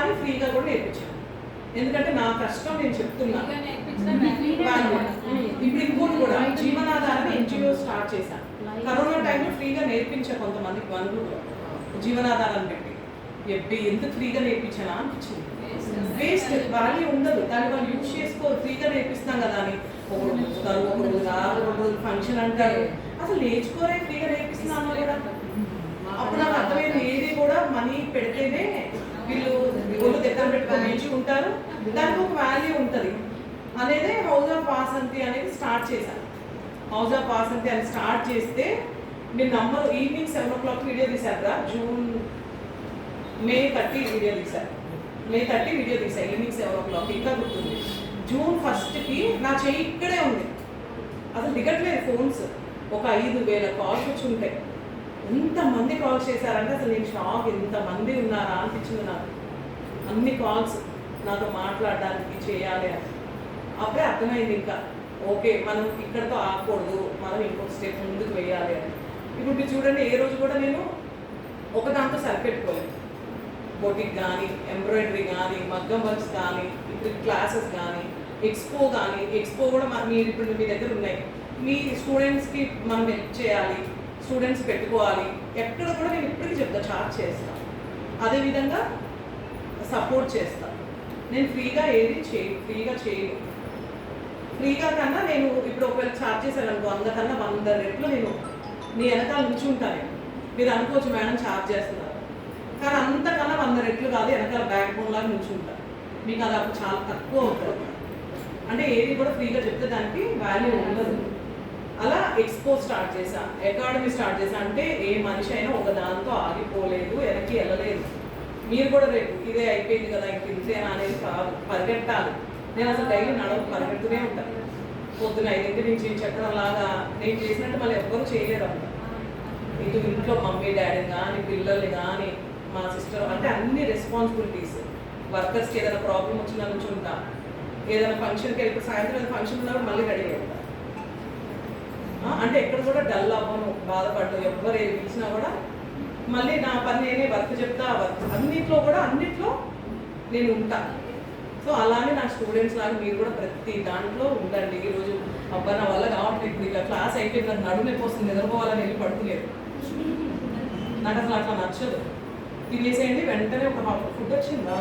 కానీ ఫ్రీగా కూడా నేర్పించాను. ఎందుకంటే నా కష్టం నేను చెప్తున్నా. ఇప్పుడు ఇంకోటి కూడా జీవనాధారాన్ని ఎన్జిఓ స్టార్ట్ చేశాను. కరోనా టైంలో ఫ్రీగా నేర్పించా కొంతమందికి వనరులు జీవనాధారాన్ని పెట్టి. ఎందుకు ఫ్రీగా నేర్పించానా అనిపించింది. వేస్ట్ వాల్యూ ఉండదు, దాన్ని వాళ్ళు యూజ్ చేసుకోరు. ఫ్రీగా నేర్పిస్తాం కదా అని ఒకరు ఫంక్షన్ అంటారు, అసలు నేర్చుకోరే ఫ్రీగా నేర్పిస్తున్నాను కూడా. అప్పుడు నాకు అర్థమైంది, ఏది కూడా మనీ పెడితేనే వీళ్ళు ఒళ్ళు దగ్గర పెట్టుకొని నేర్చుకుంటారు, దానికి ఒక వాల్యూ ఉంటుంది అనేదే హౌస్ ఆఫ్ వాసంతి అనేది స్టార్ట్ చేశాను. హౌస్ ఆఫ్ వాసంతి అని స్టార్ట్ చేస్తే మీరు నమ్మరు, ఈవినింగ్ 7 o'clock వీడియో తీశారు. మే 30 వీడియో తీశారు. మే 30 వీడియో తీశారు ఈవినింగ్ 7 o'clock. ఇంకా గుర్తుంది. జూన్ 1st నా చెయ్యి ఇక్కడే ఉంది, అసలు దిగట్లేదు ఫోన్స్. ఒక 5,000 కాల్స్ వచ్చి ఉంటాయి. ఎంతమంది కాల్స్ చేశారంటే అసలు నేను షాక్, ఎంతమంది ఉన్నారా అనిపించింది నాకు. అన్ని కాల్స్ నాతో మాట్లాడడానికి చేయాలి అని. అప్పుడే అర్థమైంది ఇంకా ఓకే మనం ఇక్కడతో ఆగకూడదు, మనం ఇంకొక స్టెప్ ముందుకు వేయాలి అని. ఇప్పుడు మీరు చూడండి, ఏ రోజు కూడా నేను ఒక దాంతో సరిపెట్టుకోలేదు. బొటిక్ కానీ, ఎంబ్రాయిడరీ కానీ, మగ్గం వర్క్స్ కానీ, ఇప్పుడు క్లాసెస్ కానీ, ఎక్స్పో కానీ. ఎక్స్పో కూడా మీరు ఇప్పుడు మీ దగ్గర ఉన్నాయి. మీ స్టూడెంట్స్కి మనం హెల్ప్ చేయాలి, స్టూడెంట్స్ పెట్టుకోవాలి. ఎక్కడ కూడా నేను ఇప్పటికీ చెప్తా, చార్జ్ చేస్తాను. అదేవిధంగా సపోర్ట్ చేస్తాను. నేను ఫ్రీగా ఏది ఫ్రీగా చేయను. ఫ్రీగా కన్నా నేను ఇప్పుడు ఒకవేళ ఛార్జ్ చేశాను అనుకో, 100 కన్నా 100 రెట్లు నేను నీ వెనకాల నుంచి ఉంటాను. మీరు అనుకోవచ్చు మేడం ఛార్జ్ చేస్తున్నారు, కానీ అంతకన్నా 100 రెట్లు కాదు, వెనకాల బ్యాక్ బోన్ లాగా నుంచి ఉంటాను. మీకు అది అప్పుడు చాలా తక్కువ ఉంటుంది. అంటే ఏది కూడా ఫ్రీగా చెప్తే దానికి వాల్యూ ఉండదు. అలా ఎక్స్పో స్టార్ట్ చేశా, అకాడమీ స్టార్ట్ చేశా. అంటే ఏ మనిషి అయినా ఒక దాంతో ఆగిపోలేదు, వెనక్కి వెళ్ళలేదు. మీరు కూడా రేపు ఇదే అయిపోయింది కదా ఇంక ఇంతేనా అనేది కాదు, పరిగెట్టాలి. నేను అసలు డైలీ పరిగెడుతూనే ఉంటాను. పొద్దున 5 నుంచి చక్కడం లాగా నేను చేసినట్టు మళ్ళీ ఎవ్వరూ చేయలేరు అంట. ఇటు ఇంట్లో మమ్మీ డాడీ కానీ, పిల్లల్ని కానీ, మా సిస్టర్, అంటే అన్ని రెస్పాన్సిబిలిటీస్. వర్కర్స్కి ఏదైనా ప్రాబ్లం వచ్చినా నుంచి ఉంటా, ఏదైనా ఫంక్షన్కి వెళ్ళి సాయంత్రం ఫంక్షన్ ఉన్నప్పుడు మళ్ళీ రెడీ అవుతా. అంటే ఎక్కడ కూడా డల్ అవ్వను, బాధపడ్డు. ఎవరు ఏది పిలిచినా కూడా మళ్ళీ నా పని నేనే వర్క్ చెప్తా. వర్క్ అన్నిట్లో నేను ఉంటా. సో అలానే నా స్టూడెంట్స్ లాగా మీరు కూడా ప్రతి దాంట్లో ఉండండి. ఈరోజు అబ్బా నా వల్ల కావట్లేదు, ఇప్పుడు ఇలా క్లాస్ అయిపోయింది, నాకు నడుము నొప్పి వస్తుంది, నిద్రపోవాలని వెళ్ళి పడుకునేది. నాకు అసలు అట్లా నచ్చదు. తినేసేయండి, వెంటనే ఒక ఫుడ్ వచ్చిందా